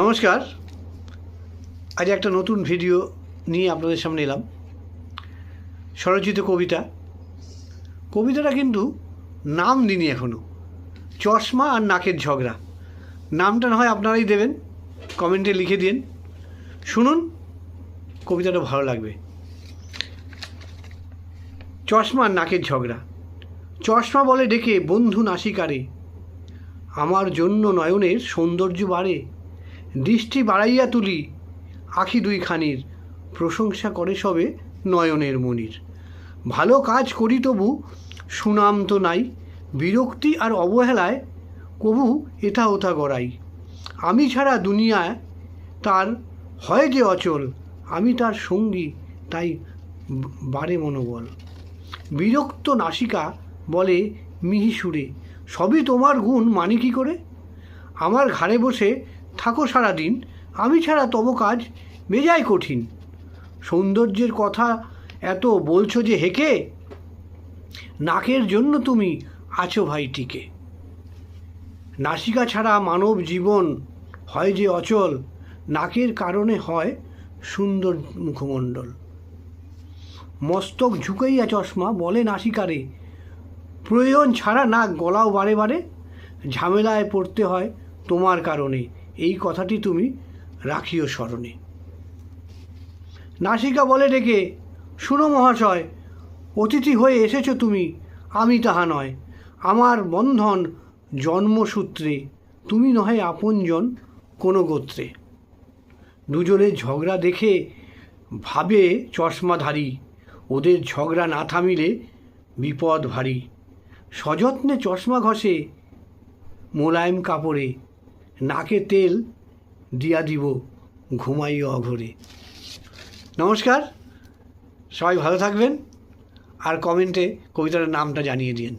নমস্কার। আজ একটা নতুন ভিডিও নিয়ে আপনাদের সামনে এলাম। স্বরচিত কবিতাটা কিন্তু নাম দিইনি এখনও। চশমা আর নাকের ঝগড়া। নামটা না হয় আপনারাই দেবেন, কমেন্টে লিখে দিন। শুনুন, কবিতাটা ভালো লাগবে। চশমা আর নাকের ঝগড়া। চশমা বলে ডেকে বন্ধু নাসিকারে, আমার জন্য নয়নের সৌন্দর্য বাড়ে। দৃষ্টি বাড়াইয়া তুলি আখি দুইখানির, প্রশংসা করে সবে নয়নের মনির। ভালো কাজ করি তবু সুনাম তো নাই, বিরক্তি আর অবহেলায় কবু এথা ওথা গড়াই। আমি ছাড়া দুনিয়ায় তার হয় যে অচল, আমি তার সঙ্গী তাই বাড়ে মনোবল। বিরক্ত নাসিকা বলে মিহি সুরে, সবই তোমার গুণ মানি কী করে? আমার ঘাড়ে বসে থাকো সারাদিন, আমি ছাড়া তব কাজ বেজায় কঠিন। সৌন্দর্যের কথা এত বলছো যে হেকে, নাকের জন্য তুমি আছো ভাই টিকে। নাসিকা ছাড়া মানব জীবন হয় যে অচল, নাকের কারণে হয় সুন্দর মুখমণ্ডল। মস্তক ঝুঁকাইয়া চশমা বলে নাসিকারে, প্রয়োজন ছাড়া নাক গলাও বারে বারে। ঝামেলায় পড়তে হয় তোমার কারণে, এই কথাটি তুমি রাখিও স্মরণে। নাসিকা বলে ডেকে, শুনো মহাশয়, অতিথি হয়ে এসেছো তুমি, আমি তাহা নয়। আমার বন্ধন জন্মসূত্রে, তুমি নহে আপনজন কোনো গোত্রে। দুজনের ঝগড়া দেখে ভাবে চশমাধারী, ওদের ঝগড়া না থামিলে বিপদ ভারী। সযত্নে চশমা ঘষে মোলায়েম কাপড়ে, নাকে তেল দিয়া দিব ঘুমাইও অঘরে। নমস্কার, সবাই ভালো থাকবেন আর কমেন্টে কবিতার নামটা জানিয়ে দিন।